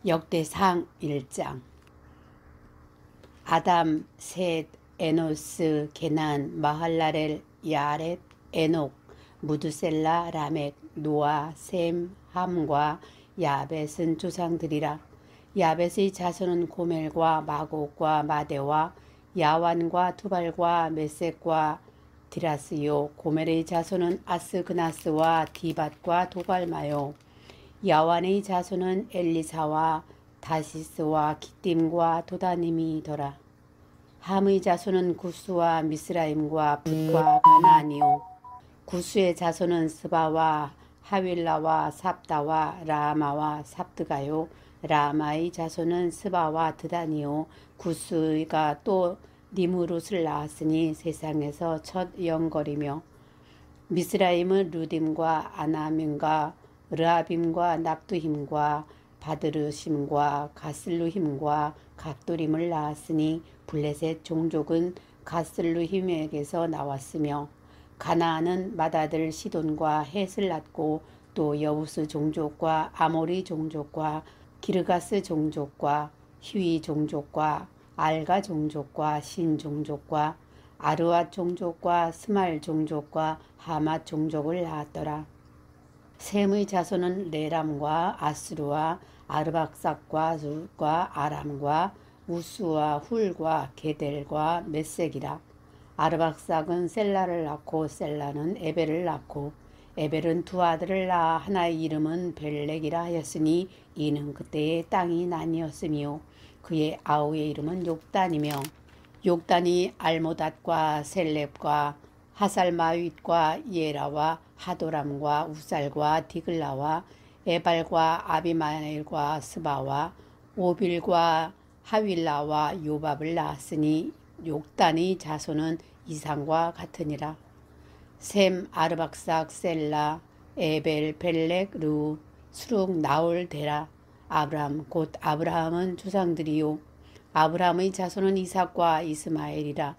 역대상 1장. 아담, 셋, 에노스, 게난, 마할랄엘, 야렛, 에녹, 무드셀라, 라멕, 노아, 셈, 함과 야벳은 조상들이라. 야벳의 자손은 고멜과 마곡과 마대와 야완과 투발과 메섹과 디라스요. 고멜의 자손은 아스그나스와 디밧과 도갈마요. 야완의 자손은 엘리사와 다시스와 기띔과 도다님이더라. 함의 자손은 구스와 미스라임과 붓과 가나안이요. 구스의 자손은 스바와 하윌라와 삽다와 라마와 삽드가요. 라마의 자손은 스바와 드단이요. 구스가 또 니무롯을 낳았으니 세상에서 첫 영걸이며, 미스라임은 루딤과 아나민과 르아빔과 납두힘과 바드르심과 가슬루힘과 갑도림을 낳았으니 블레셋 종족은 가슬루힘에게서 나왔으며, 가나안은 맏아들 시돈과 헷을 낳고 또 여부스 종족과 아모리 종족과 기르가스 종족과 히위 종족과 알가 종족과 신 종족과 아르앗 종족과 스말 종족과 하맛 종족을 낳았더라. 셈의 자손은 레람과 아스루와 아르박삭과 룻과 아람과 우스와 훌과 게델과 메섹이라. 아르박삭은 셀라를 낳고 셀라는 에벨을 낳고 에벨은 두 아들을 낳아 하나의 이름은 벨렉이라 하였으니 이는 그때의 땅이 나뉘었으며, 그의 아우의 이름은 욕단이며, 욕단이 알모닷과 셀렙과 하살마윗과 예라와 하도람과 우살과 디글라와 에발과 아비마엘과 스바와 오빌과 하윌라와 요밥을 낳았으니 욕단의 자손은 이상과 같으니라. 셈, 아르박삭, 셀라, 에벨, 벨렉, 루, 수룩, 나올, 데라. 아브람 곧 아브라함은 조상들이요. 아브라함의 자손은 이삭과 이스마엘이라.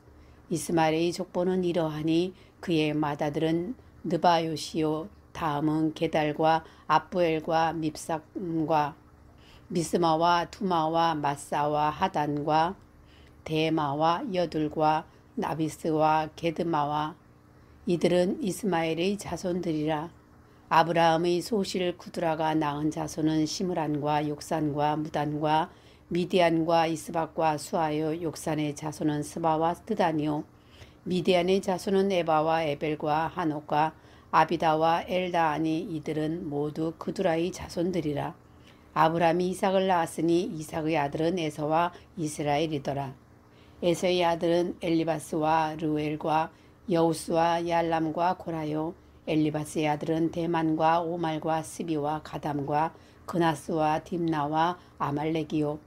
이스마엘의 족보는 이러하니 그의 맏아들은 느바요시요. 다음은 게달과 압부엘과 밉삭과 미스마와 투마와 마사와 하단과 데마와 여둘과 나비스와 게드마와 이들은 이스마엘의 자손들이라. 아브라함의 소실 구드라가 낳은 자손은 시므란과 욕산과 무단과 미디안과 이스박과 수아요. 욕산의 자손은 스바와 드다니요. 미디안의 자손은 에바와 에벨과 하녹과 아비다와 엘다아니 이들은 모두 그두라의 자손들이라. 아브라함이 이삭을 낳았으니 이삭의 아들은 에서와 이스라엘이더라. 에서의 아들은 엘리바스와 르웰과 여우스와 얄람과 고라요. 엘리바스의 아들은 대만과 오말과 스비와 가담과 그나스와 딥나와 아말렉이요.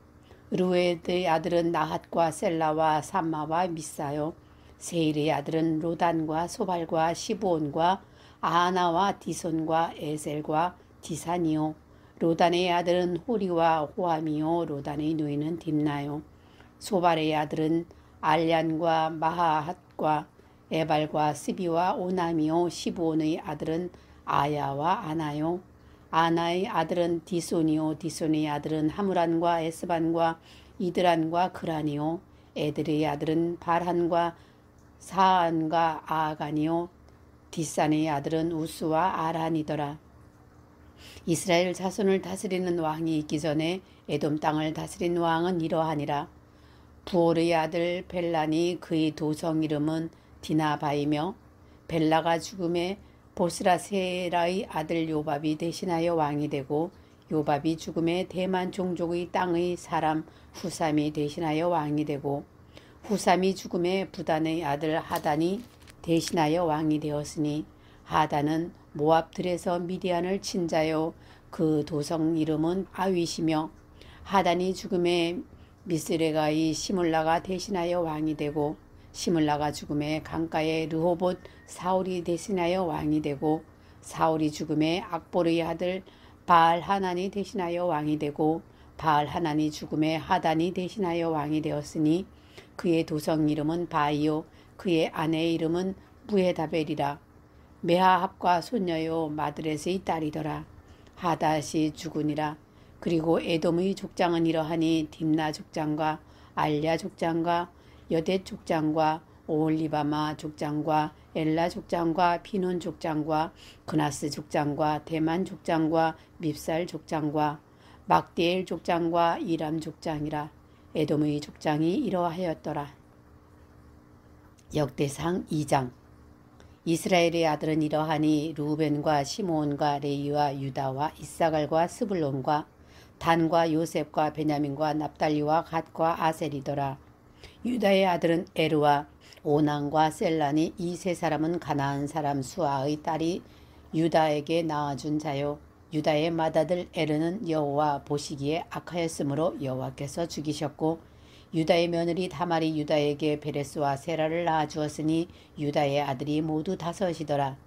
르웨드의 아들은 나핫과 셀라와 삼마와 미사요. 세일의 아들은 로단과 소발과 시브온과 아하나와 디손과 에셀과 디산이요. 로단의 아들은 호리와 호암이요. 로단의 누이는 딥나요. 소발의 아들은 알얀과 마하핫과 에발과 스비와 오남이요. 시브온의 아들은 아야와 아나요. 아나의 아들은 디손이요. 디손의 아들은 하무란과 에스반과 이드란과 그란이요. 에들의 아들은 발한과 사안과 아간이요. 뒷산의 아들은 우스와 아란이더라. 이스라엘 자손을 다스리는 왕이 있기 전에 에돔 땅을 다스린 왕은 이러하니라. 부올의 아들 벨란이 그의 도성 이름은 디나바이며, 벨라가 죽음에 보스라세라의 아들 요밥이 대신하여 왕이 되고, 요밥이 죽음에 대만 종족의 땅의 사람 후삼이 대신하여 왕이 되고, 후삼이 죽음에 부단의 아들 하단이 대신하여 왕이 되었으니, 하단은 모압들에서 미디안을 친 자요. 그 도성 이름은 아윗이며, 하단이 죽음에 미스레가의 시물라가 대신하여 왕이 되고, 시물라가 죽음에 강가의 르호봇 사울이 대신하여 왕이 되고, 사울이 죽음에 악보르의 아들 바알 하난이 대신하여 왕이 되고, 바알 하난이 죽음에 하단이 대신하여 왕이 되었으니 그의 도성 이름은 바이요. 그의 아내의 이름은 무헤다벨이라. 메하합과 손녀요 마드렛의 딸이더라. 하닷이 죽으니라. 그리고 에돔의 족장은 이러하니 딥나 족장과 알랴 족장과 여댓 족장과 오홀리바마 족장과 엘라 족장과 피논 족장과 그나스 족장과 대만 족장과 밉살 족장과 막디엘 족장과 이람 족장이라. 에돔의 족장이 이러하였더라. 역대상 2장. 이스라엘의 아들은 이러하니 루벤과 시므온과 레위와 유다와 이사갈과 스불론과 단과 요셉과 베냐민과 납달리와 갓과 아셀이더라. 유다의 아들은 에르와 오난과 셀란이 이 세 사람은 가나안 사람 수아의 딸이 유다에게 낳아준 자요. 유다의 맏아들 에르는 여호와 보시기에 악하였으므로 여호와께서 죽이셨고 유다의 며느리 다말이 유다에게 베레스와 세라를 낳아주었으니 유다의 아들이 모두 5이더라.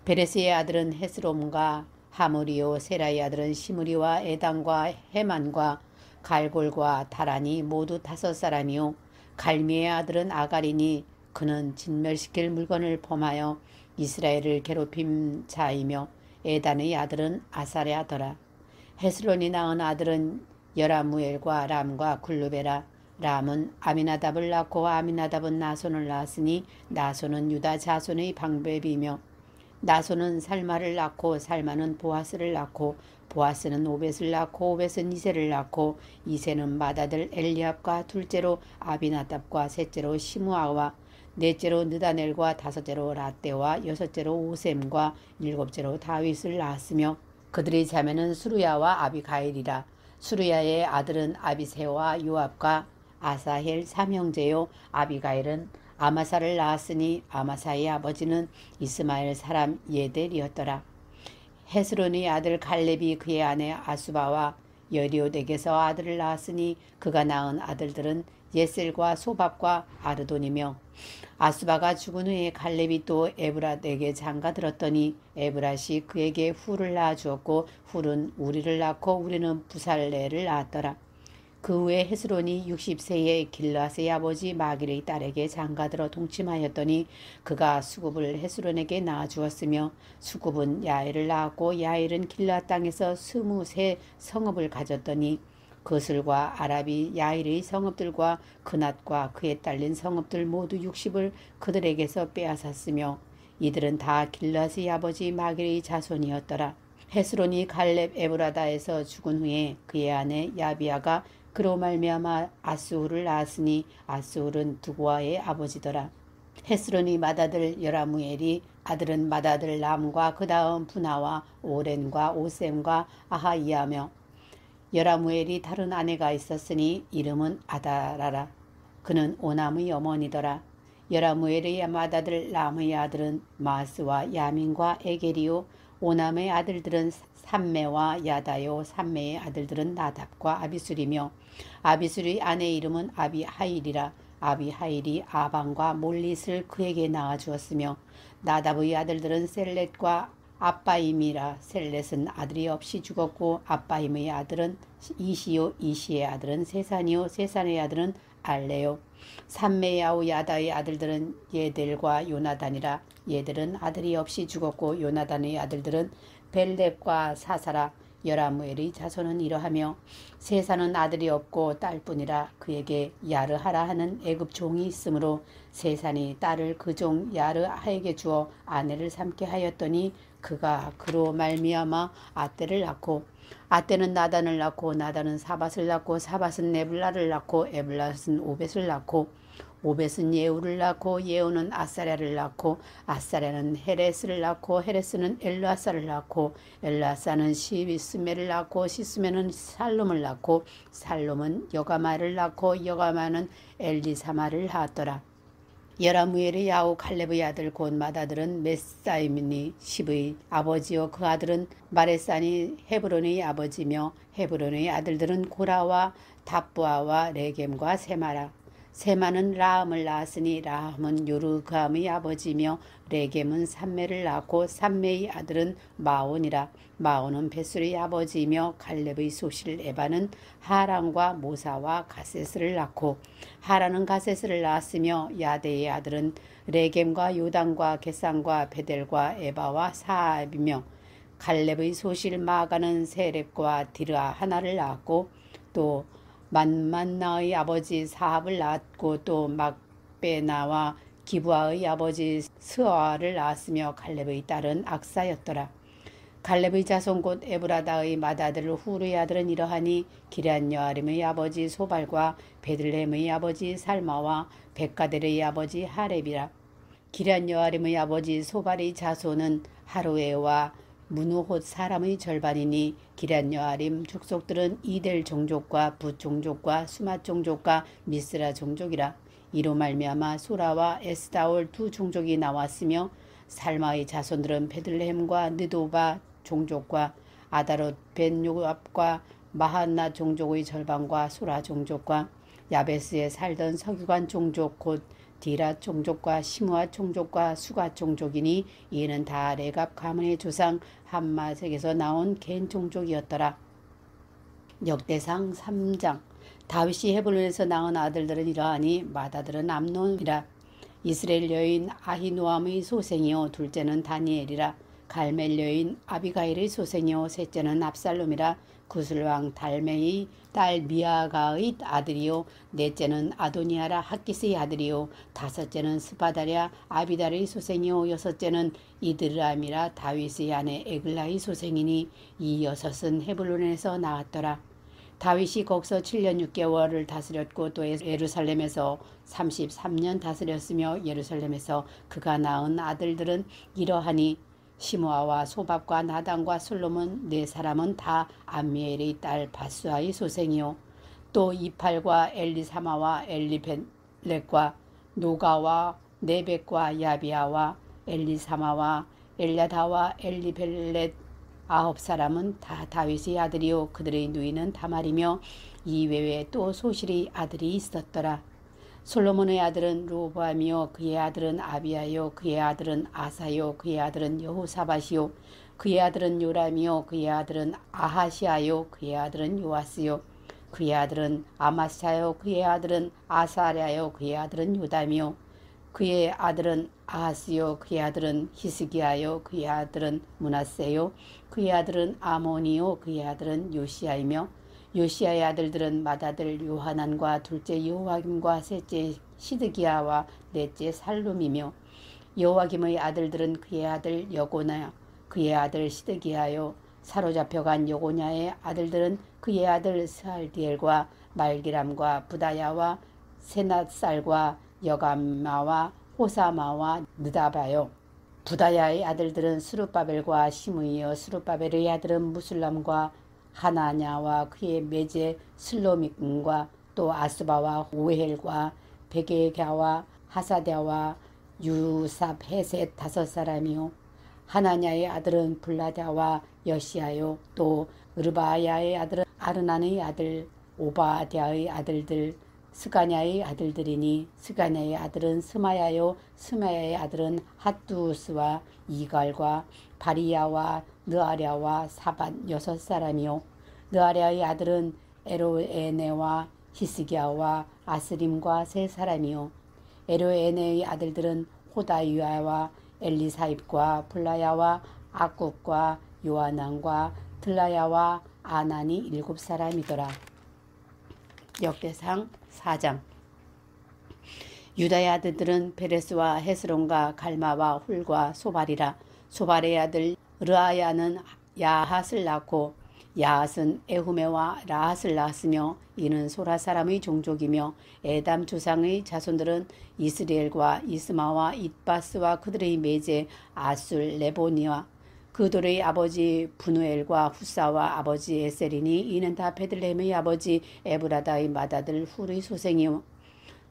베레스의 아들은 헤스롬과 하므리요 세라의 아들은 시므리와 에단과 헤만과 갈골과 다란이 모두 5사람이요. 갈미의 아들은 아가리니 그는 진멸시킬 물건을 범하여 이스라엘을 괴롭힌 자이며 에단의 아들은 아사랴더라. 헤스론이 낳은 아들은 여라무엘과 람과 굴루베라. 람은 아미나답을 낳고 아미나답은 나손을 낳았으니 나손은 유다 자손의 방백이며 나손은 살마를 낳고 살마는 보아스를 낳고 보아스는 오벳을 낳고 오벳은 이세를 낳고 이세는 맏아들 엘리압과 둘째로 아비나답과 셋째로 시므아와 넷째로 느다넬과 다섯째로 라떼와 여섯째로 오셈과 일곱째로 다윗을 낳았으며 그들의 자매는 수루야와 아비가일이라. 수루야의 아들은 아비새와 요압과 아사헬 3형제요. 아비가일은 아마사를 낳았으니 아마사의 아버지는 이스마엘 사람 예델이었더라. 헤스론의 아들 갈렙이 그의 아내 아수바와 여리오덱에서 아들을 낳았으니 그가 낳은 아들들은 예셀과 소밥과 아르돈이며 아수바가 죽은 후에 갈렙이 또 에브랏에게 장가들었더니 에브랏이 그에게 훌을 낳아주었고 훌은 우리를 낳고 우리는 부살레를 낳았더라. 그 후에 헤스론이 60세에 길앗의 아버지 마길의 딸에게 장가들어 동침하였더니 그가 수굽을 헤스론에게 낳아주었으며 수굽은 야엘을 낳았고 야엘은 길앗 땅에서 20세 성읍을 가졌더니 그슬과 아랍이 야일의 성읍들과 그낫과 그에 딸린 성읍들 모두 60을 그들에게서 빼앗았으며 이들은 다 길앗의 아버지 마길의 자손이었더라. 헤스론이 갈렙 에브라다에서 죽은 후에 그의 아내 야비아가 그로 말미암아 아스훌을 낳았으니 아스훌은 두고아의 아버지더라. 헤스론이 맏아들 여라무엘이 아들은 맏아들 람과 그 다음 분하와 오렌과 오셈과 아하이야며 여라무엘이 다른 아내가 있었으니 이름은 아다라라. 그는 오남의 어머니더라. 여라무엘의 맏아들 람의 아들은 마스와 야민과 에게리요. 오남의 아들들은 삼매와 야다요. 삼매의 아들들은 나답과 아비술이며 아비술의 아내 이름은 아비하일이라. 아비하일이 아방과 몰릿을 그에게 낳아주었으며 나답의 아들들은 셀렛과 아빠임이라. 셀렛은 아들이 없이 죽었고 아빠임의 아들은 이시요. 이시의 아들은 세산이요. 세산의 아들은 알레요. 삼메야오 야다의 아들들은 예델과 요나단이라. 예델은 아들이 없이 죽었고 요나단의 아들들은 벨렉과 사사라. 여라무엘의 자손은 이러하며 세산은 아들이 없고 딸뿐이라. 그에게 야르하라 하는 애굽 종이 있으므로 세산이 딸을 그 종 야르하에게 주어 아내를 삼게 하였더니 그가 그로 말미암아 아떼를 낳고 아떼는 나단을 낳고 나단은 사밧을 낳고 사밧은 에블라를 낳고 에블라는 오벳을 낳고 오벳은 예후를 낳고 예후는 아사랴를 낳고 아사랴는 헤레스를 낳고 헤레스는 엘르아사를 낳고 엘르아사는 시스메를 낳고 시스메는 살롬을 낳고 살롬은 여가마를 낳고 여가마는 엘리사마를 낳았더라. 여라무엘의 아우 갈렙의 아들 곧 맏아들은 메사임이니 십의 아버지요. 그 아들은 마레산이 헤브론의 아버지며 헤브론의 아들들은 고라와 답부아와 레겜과 세마라. 세마는 라함을 낳았으니 라함은 요르감의 아버지며 레겜은 삼매를 낳고 삼매의 아들은 마온이라. 마온은 베술의 아버지이며 갈렙의 소실 에바는 하란과 모사와 가세스를 낳고 하란은 가세스를 낳았으며 야데의 아들은 레겜과 요단과 게산과 베델과 에바와 사압이며 갈렙의 소실 마가는 세렙과 디르아 하나를 낳았고 또 만만나의 아버지 사합을 낳았고 또 막베나와 기부아의 아버지 스어아를 낳았으며 갈렙의 딸은 악사였더라. 갈렙의 자손 곧 에브라다의 맏아들 후르의 아들은 이러하니 기럇여아림의 아버지 소발과 베들레헴의 아버지 살마와 백가델의 아버지 하렙이라. 기럇여아림의 아버지 소발의 자손은 하루에와 무누톳 사람의 절반이니 기럇여아림 족속들은 이델 종족과 붓 종족과 수맛 종족과 미스라 종족이라. 이로 말미암아 소라와 에스다올 두 종족이 나왔으며 살마의 자손들은 베들레헴과 느도바 종족과 아다롯 벤 요압과 마한나 종족의 절반과 소라 종족과 야베스에 살던 서기관 종족 곧 디라 종족과 시므아 종족과 수가 종족이니 이는 다 레갑 가문의 조상 함마색에서 나온 겐 종족이었더라. 역대상 3장. 다윗이 헤블론에서 낳은 아들들은 이러하니 맏아들은 암논이라. 이스라엘 여인 아히노암의 소생이요 둘째는 다니엘이라. 갈멜 여인 아비가일의 소생이요 셋째는 압살롬이라. 구슬왕 달메의 딸 미아가의 아들이요 넷째는 아도니아라 학기스의 아들이요 다섯째는 스바다랴 아비달의 소생이요 여섯째는 이드람이라 다윗의 아내 에글라의 소생이니 이 여섯은 헤블론에서 나왔더라. 다윗이 거기서 7년 6개월을 다스렸고 또 예루살렘에서 33년 다스렸으며 예루살렘에서 그가 낳은 아들들은 이러하니 시므아와 소밥과 나단과 솔로몬 네 사람은 다 암미엘의 딸 바수아의 소생이요 또 이팔과 엘리사마와 엘리벨렉과 노가와 네벡과 야비아와 엘리사마와 엘야다와 엘리벨렛 9사람은 다 다윗의 아들이요 그들의 누이는 다말이며 이 외에 또 소실의 아들이 있었더라. 솔로몬의 아들은 르호보암이요 그의 아들은 아비야요 그의 아들은 아사요 그의 아들은 여호사밧이요 그의 아들은 요람이요 그의 아들은 아하시아요 그의 아들은 요아스요 그의 아들은 아마샤요 그의 아들은 아사랴요 그의 아들은 요담이요 그의 아들은 아하스요 그의 아들은 히스기야요 그의 아들은 므낫세요 그의 아들은 아모니요 그의 아들은 요시야이며 요시야의 아들들은 맏아들 요하난과 둘째 여호와김과 셋째 시드기야와 넷째 살룸이며 여호와김의 아들들은 그의 아들 여고냐 그의 아들 시드기야요 사로잡혀간 여고냐의 아들들은 그의 아들 스알디엘과 말기람과 부다야와 세낫살과 여감마와 호사마와 느다바요 부다야의 아들들은 스룹바벨과 시므이요 스룹바벨의 아들은 무술람과 하나냐와 그의 매제 슬로믹과 또 아스바와 오헬과 베게갸와 하사랴와 유삽헤셋 5사람이요 하나냐의 아들은 블라다와 여시야요 또 르바야의 아들은 아르난의 아들 오바댜의 아들들 스가냐의 아들들이니 스가냐의 아들은 스마야요 스마야의 아들은 핫두스와 이갈과 바리야와 느아랴와 사밧 6사람이요 느아랴의 아들은 에로에네와 히스기야와 아스림과 3사람이요 에로에네의 아들들은 호다유야와 엘리사입과 블라야와 아굽과 요하난과 들라야와 아난이 7사람이더라. 역대상 4장. 유다의 아들들은 베레스와 헤스론과 갈마와 훌과 소발이라. 소발의 아들 르아야는 야핫을 낳고 야핫은 에후메와 라핫을 낳았으며 이는 소라 사람의 종족이며 에담 조상의 자손들은 이스리엘과 이스마와 잇바스와 그들의 매제 아술 레보니와 그들의 아버지 분우엘과 후사와 아버지 에셀이니 이는 다 베들레헴의 아버지 에브라다의 맏아들 훌의 소생이요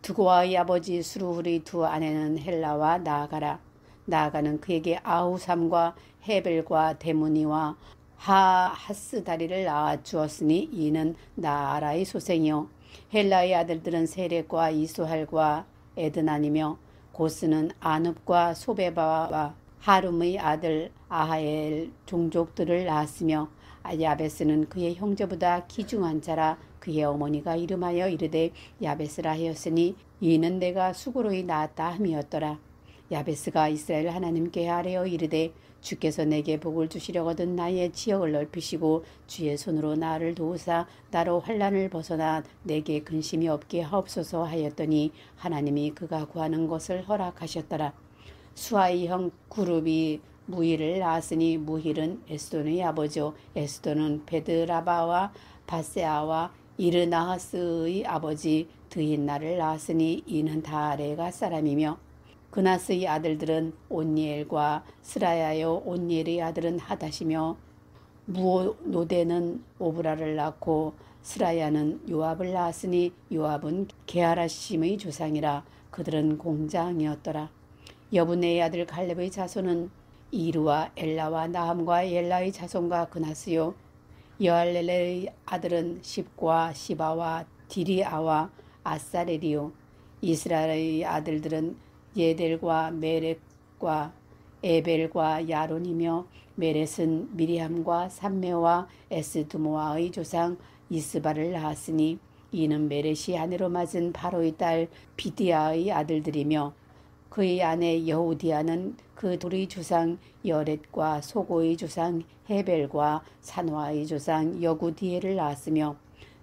두고아의 아버지 수루훌의 두 아내는 헬라와 나아가라. 나아가는 그에게 아후삼과 헤벨과 데무니와 하하스다리를 낳아 주었으니 이는 나아라의 소생이요 헬라의 아들들은 세렉과 이수할과 에드난이며 고스는 아눕과 소베바와 하룸의 아들 아하엘 종족들을 낳았으며 야베스는 그의 형제보다 귀중한 자라. 그의 어머니가 이름하여 이르되 야베스라 하였으니 이는 내가 수고로이 낳았다 함이었더라. 야베스가 이스라엘 하나님께 아뢰어 이르되 주께서 내게 복을 주시려거든 나의 지역을 넓히시고 주의 손으로 나를 도우사 나로 환난을 벗어나 내게 근심이 없게 하옵소서 하였더니 하나님이 그가 구하는 것을 허락하셨더라. 수아의 형 구룹이 무힐을 낳았으니 무힐은 에스돈의 아버지요 에스돈은 베드라바와 바세아와 이르나하스의 아버지 드힌나를 낳았으니 이는 다 레가 사람이며 그나스의 아들들은 온니엘과 스라야요 온니엘의 아들은 하닷이며 무노대는 오브라를 낳고 스라야는 요압을 낳았으니 요압은 게하라심의 조상이라 그들은 공장이었더라. 여분네의 아들 갈렙의 자손은 이르와 엘라와 나함과 엘라의 자손과 그나스요 여알렐의 아들은 십과 시바와 디리아와 아사렐이요 이스라엘의 아들들은 예델과 메렉과 에벨과 야론이며 메렛은 미리함과 삼메와 에스드모아의 조상 이스바를 낳았으니 이는 메렛이 아내로 맞은 바로의 딸 비디아의 아들들이며 그의 아내 여우디아는 그 둘의 조상 여렛과 소고의 조상 헤벨과 산화의 조상 여구디엘을 낳았으며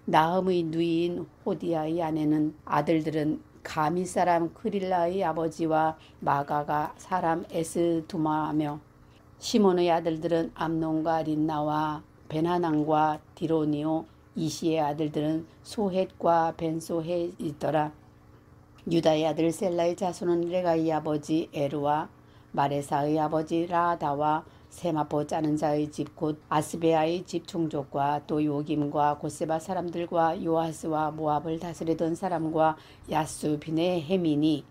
나흠의 누이인 호디아의 아내는 아들들은 가미 사람 그릴라의 아버지와 마가가 사람 에스두마며 시몬의 아들들은 암논과 린나와 베나난과 디로니오 이시의 아들들은 소헷과 벤소헷이더라. 유다의 아들 셀라의 자손은 레가의 아버지 에르와 마레사의 아버지 라다와 세마포 짜는 자의 집 곧 아스베아의 집 총족과 또 요김과 고세바 사람들과 요아스와 모압을 다스리던 사람과 야수빈의 해민이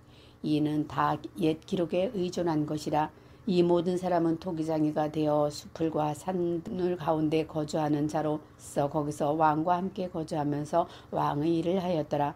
이는 다 옛 기록에 의존한 것이라. 이 모든 사람은 토기장이가 되어 수풀과 산을 가운데 거주하는 자로서 거기서 왕과 함께 거주하면서 왕의 일을 하였더라.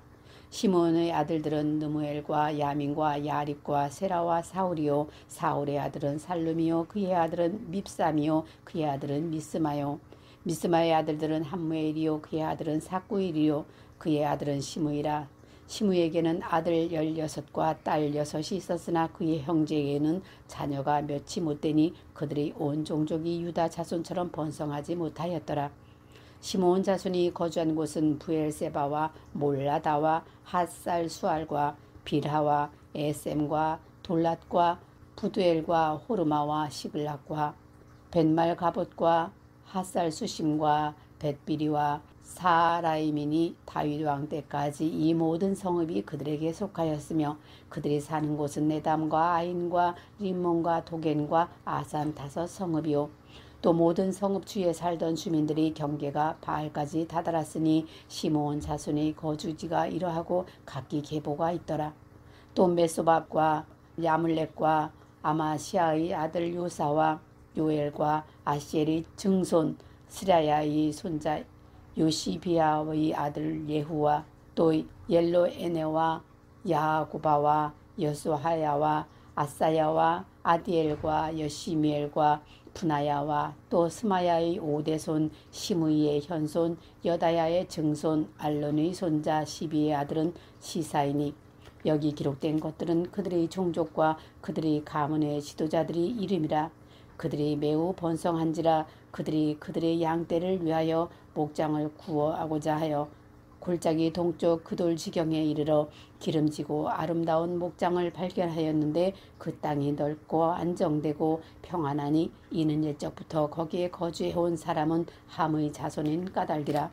시몬의 아들들은 느무엘과 야민과 야립과 세라와 사울이요 사울의 아들은 살룸이요 그의 아들은 밉삼이요 그의 아들은 미스마요 미스마의 아들들은 함무엘이요 그의 아들은 사꾸일이요 그의 아들은 시므이라. 시므에게는 아들 16과 딸 6이 있었으나 그의 형제에게는 자녀가 몇이 못되니 그들의 온 종족이 유다 자손처럼 번성하지 못하였더라. 시므온 자손이 거주한 곳은 부엘세바와 몰라다와 핫살 수알과 빌하와 에셈과 돌랏과 부두엘과 호르마와 시글락과 벳말 가봇과 핫살 수심과 벳비리와 사라임이니 다윗 왕 때까지 이 모든 성읍이 그들에게 속하였으며 그들이 사는 곳은 네담과 아인과 림몬과 도겐과 아산 5 성읍이요 또 모든 성읍 주에 살던 주민들이 경계가 바알까지 다다랐으니 시므온 자손의 거주지가 이러하고 각기 계보가 있더라. 또 메소밥과 야물렉과 아마시아의 아들 요사와 요엘과 아시엘의 증손 스라야의 손자 요시비아의 아들 예후와 또 옐로에네와 야고바와 여수하야와 아사야와 아디엘과 여시미엘과 분하야와 또 스마야의 5대손 시므이의 현손 여다야의 증손 알론의 손자 시비의 아들은 시사이니 여기 기록된 것들은 그들의 종족과 그들의 가문의 지도자들이 이름이라. 그들이 매우 번성한지라 그들이 그들의 양떼를 위하여 목장을 구하고자 하여 골짜기 동쪽 그돌 지경에 이르러 기름지고 아름다운 목장을 발견하였는데 그 땅이 넓고 안정되고 평안하니 이는 옛적부터 거기에 거주해온 사람은 함의 자손인 까닭이라.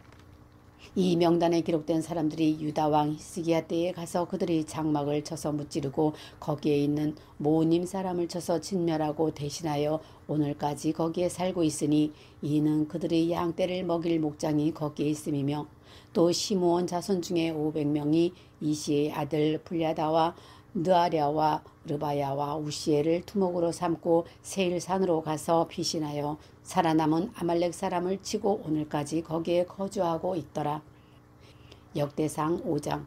이 명단에 기록된 사람들이 유다 왕 히스기야 때에 가서 그들이 장막을 쳐서 무찌르고 거기에 있는 모님 사람을 쳐서 진멸하고 대신하여 오늘까지 거기에 살고 있으니 이는 그들의 양떼를 먹일 목장이 거기에 있음이며 또 시므온 자손 중에 500명이 이시의 아들 불야다와 느아랴와 르바야와 우시엘을 투목으로 삼고 세일산으로 가서 피신하여 살아남은 아말렉 사람을 치고 오늘까지 거기에 거주하고 있더라. 역대상 5장.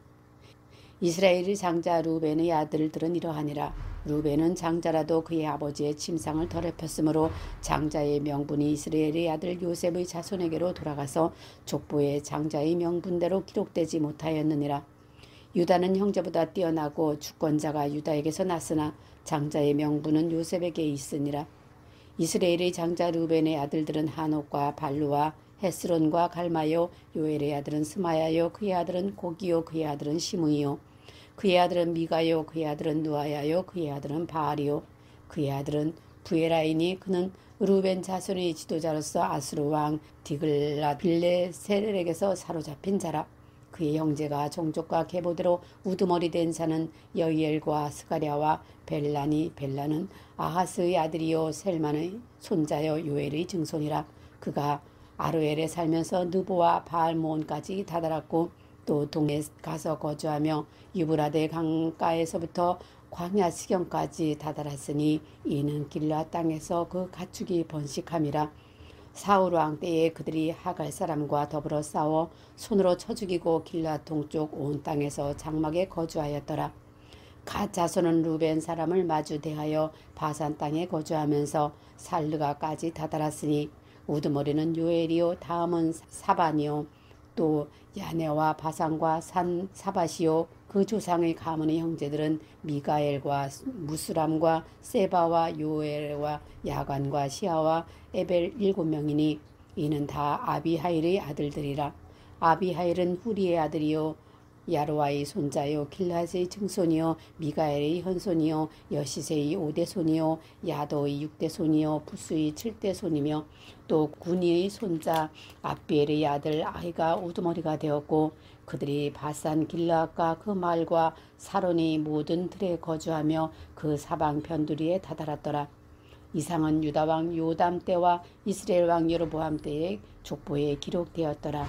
이스라엘의 장자 루벤의 아들들은 이러하니라. 루벤은 장자라도 그의 아버지의 침상을 더럽혔으므로 장자의 명분이 이스라엘의 아들 요셉의 자손에게로 돌아가서 족보에 장자의 명분대로 기록되지 못하였느니라. 유다는 형제보다 뛰어나고 주권자가 유다에게서 났으나 장자의 명분은 요셉에게 있으니라. 이스라엘의 장자 르벤의 아들들은 하녹과 발루와 헤스론과 갈마요. 요엘의 아들은 스마야요. 그의 아들은 고기요. 그의 아들은 시므이요. 그의 아들은 미가요. 그의 아들은 누아야요. 그의 아들은 바알이요. 그의 아들은 부에라이니 그는 르벤 자손의 지도자로서 아수르 왕 디글랏 빌레셀에게서 사로잡힌 자라. 그의 형제가 종족과 계보대로 우두머리 된 자는 여이엘과 스가랴와 벨라니. 벨라는 아하스의 아들이요 셀만의 손자요 요엘의 증손이라. 그가 아로엘에 살면서 느보와 바알몬까지 다다랐고 또 동에 가서 거주하며 유브라데 강가에서부터 광야 시경까지 다다랐으니 이는 길라 땅에서 그 가축이 번식함이라. 사울 왕 때에 그들이 하갈 사람과 더불어 싸워 손으로 쳐 죽이고 길라 동쪽 온 땅에서 장막에 거주하였더라. 갓 자손은 루벤 사람을 마주 대하여 바산 땅에 거주하면서 살르가까지 다다랐으니 우두머리는 요엘이요 다음은 사반이요 또 야네와 바산과 산 사바시요. 그 조상의 가문의 형제들은 미가엘과 무스람과 세바와 요엘과 야관과 시아와 에벨 7명이니 이는 다 아비하일의 아들들이라. 아비하일은 후리의 아들이요 야로아의 손자요 길앗의 증손이요 미가엘의 현손이요 여시세의 5대 손이요 야도의 6대 손이요 부스의 7대 손이며 또 구니의 손자 압비엘의 아들 아히가 우두머리가 되었고 그들이 바산 길라앗과 그 말과 사론의 모든 들에 거주하며 그 사방 편두리에 다다랐더라. 이상은 유다왕 요담 때와 이스라엘 왕 여로보암 때의 족보에 기록되었더라.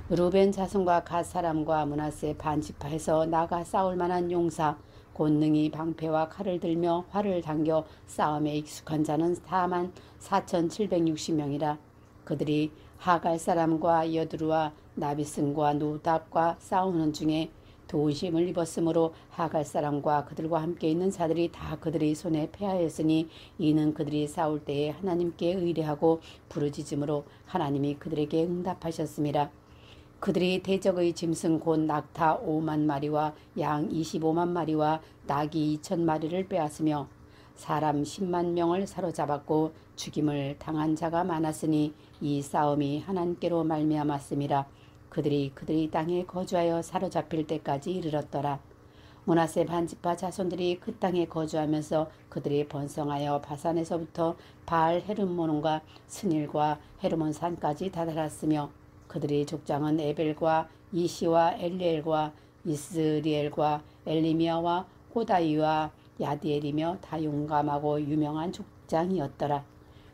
르벤 자손과 갓 사람과 므낫세 반지파에서 나가 싸울 만한 용사 곧 능히 방패와 칼을 들며 활을 당겨 싸움에 익숙한 자는 44,760명이라. 그들이 하갈 사람과 여드루와 나비슨과 노답과 싸우는 중에 도심을 입었으므로 하갈 사람과 그들과 함께 있는 자들이 다 그들의 손에 패하였으니 이는 그들이 싸울 때에 하나님께 의뢰하고 부르짖음으로 하나님이 그들에게 응답하셨음이라. 그들이 대적의 짐승 곧 낙타 5만 마리와 양 25만 마리와 낙이 2천 마리를 빼앗으며 사람 10만 명을 사로잡았고 죽임을 당한 자가 많았으니 이 싸움이 하나님께로 말미암았음이라. 그들이 땅에 거주하여 사로잡힐 때까지 이르렀더라. 므낫세 반지파 자손들이 그 땅에 거주하면서 그들이 번성하여 바산에서부터 바알 헤르몬과 스닐과 헤르몬 산까지 다다랐으며 그들의 족장은 에벨과 이시와 엘리엘과 이스리엘과 엘리미아와 호다이와 야디엘이며 다 용감하고 유명한 족장이었더라.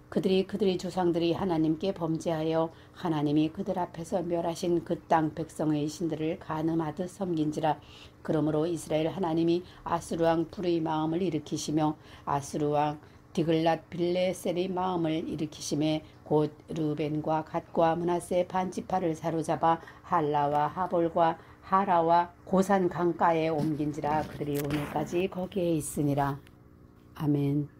그들의 조상들이 하나님께 범죄하여 하나님이 그들 앞에서 멸하신 그 땅 백성의 신들을 간음하듯 섬긴지라. 그러므로 이스라엘 하나님이 아수르 왕 불의 마음을 일으키시며 아수르 왕 디글랏 빌레셀의 마음을 일으키심에 곧 르벤과 갓과 므낫세 반지파를 사로잡아 할라와 하볼과 하라와 고산 강가에 옮긴지라. 그들이 오늘까지 거기에 있으니라. 아멘.